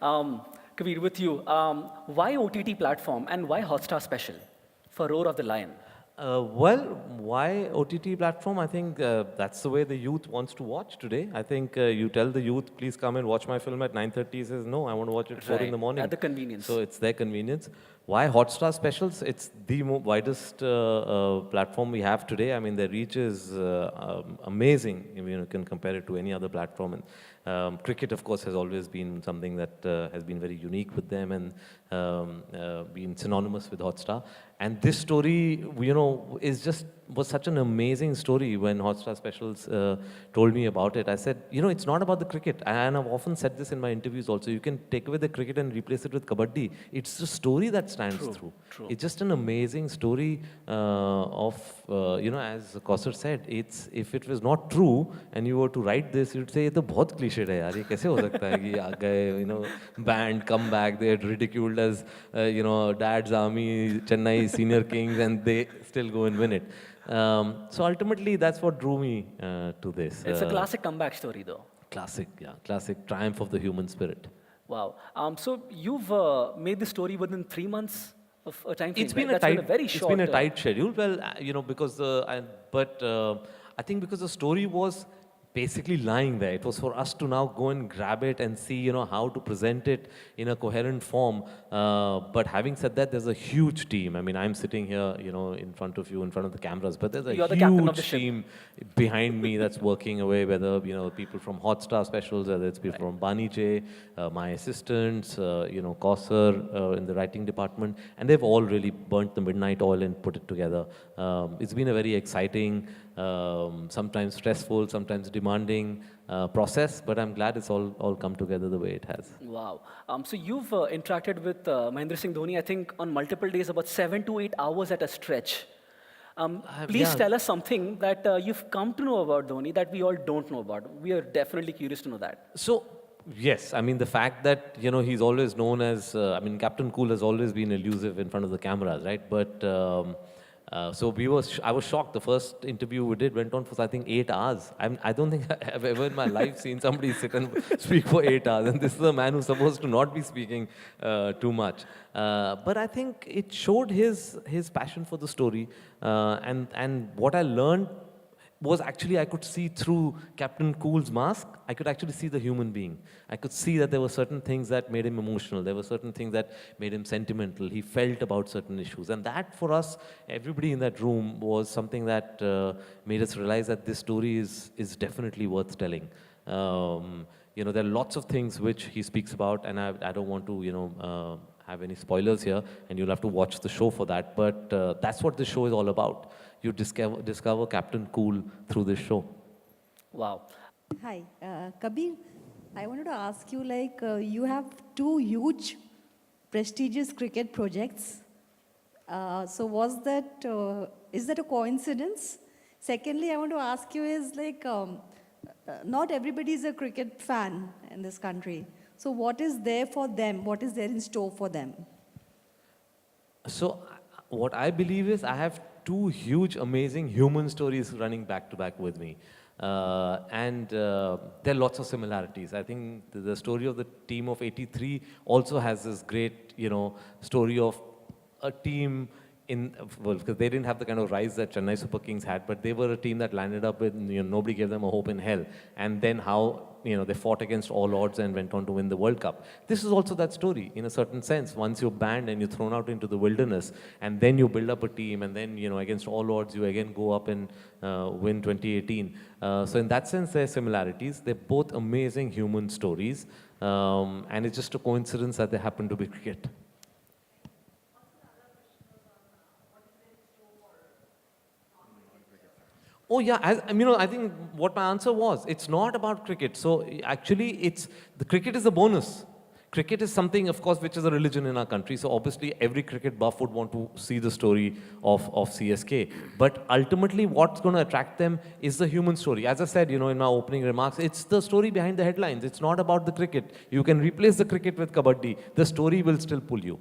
Um, Kabir, with you, why OTT platform and why Hotstar special for Roar of the Lion? Why OTT platform? I think that's the way the youth wants to watch today. I think you tell the youth, please come and watch my film at 9:30. He says, no, I want to watch it 4 in Right, the morning. at the convenience. So it's their convenience. Why Hotstar specials? It's the widest platform we have today. I mean, their reach is amazing. You can compare it to any other platform. And cricket, of course, has always been something that has been very unique with them and been synonymous with Hotstar. And this story, was such an amazing story when Hotstar Specials told me about it. I said, it's not about the cricket. And I've often said this in my interviews also. You can take away the cricket and replace it with kabaddi. It's the story that stands through. True. It's just an amazing story as Kausar said, if it was not true and you were to write this, you'd say, "It's बहुत cliched है यार, ये कैसे हो सकता है कि आ गए, band come back, they had ridiculed as, Dad's Army, Chennai Senior Kings, and they still go and win it. So ultimately, that's what drew me to this. It's a classic comeback story, though. Classic triumph of the human spirit. Wow. So you've made the story within 3 months of a time frame. It's been right? a tight, very short. It's been a tight schedule. Well, because I think because the story was basically lying there. It was for us to now go and grab it and see, how to present it in a coherent form. But having said that, there's a huge team. I mean, I'm sitting here, in front of you, in front of the cameras, but there's a huge team behind me that's working away, whether, people from Hotstar Specials, whether it's people from Bani J, my assistants, Kausar in the writing department, and they've all really burnt the midnight oil and put it together. It's been a very exciting, sometimes stressful, sometimes demanding process, but I'm glad it's all come together the way it has. Wow. So you've interacted with Mahendra Singh Dhoni, I think, on multiple days, about 7 to 8 hours at a stretch. Please tell us something that you've come to know about Dhoni that we all don't know about. We are definitely curious to know that. So, yes, I mean, the fact that, he's always known as, Captain Cool has always been elusive in front of the cameras, right? But I was shocked. The first interview we did went on for, I think, 8 hours. I don't think I've ever in my life seen somebody sit and speak for 8 hours. And this is a man who's supposed to not be speaking too much. But I think it showed his passion for the story. And what I learned was actually I could see through Captain Cool's mask, I could actually see the human being. I could see that there were certain things that made him emotional. There were certain things that made him sentimental. He felt about certain issues. And that for us, everybody in that room, was something that made us realize that this story is definitely worth telling. There are lots of things which he speaks about, and I don't want to, have any spoilers here, and you'll have to watch the show for that. But that's what the show is all about. You discover Captain Cool through this show. Wow. Hi, Kabir. I wanted to ask you, you have 2 huge, prestigious cricket projects. So is that a coincidence? Secondly, I want to ask you is not everybody is a cricket fan in this country. So what is there for them? What is there in store for them? So what I believe is I have 2 huge, amazing human stories running back to back with me. There are lots of similarities. I think the story of the team of '83 also has this great, story of a team because they didn't have the kind of rise that Chennai Super Kings had, but they were a team that landed up with, nobody gave them a hope in hell. And then how, they fought against all odds and went on to win the World Cup. This is also that story, in a certain sense. Once you're banned and you're thrown out into the wilderness, and then you build up a team, and then, against all odds, you again go up and win 2018. So in that sense, there are similarities. They're both amazing human stories. And it's just a coincidence that they happen to be cricket. Oh yeah, I think what my answer was, it's not about cricket. So actually, the cricket is a bonus. Cricket is something, of course, which is a religion in our country. So obviously, every cricket buff would want to see the story of CSK. But ultimately, what's going to attract them is the human story. As I said, in my opening remarks, it's the story behind the headlines. It's not about the cricket. You can replace the cricket with kabaddi. The story will still pull you.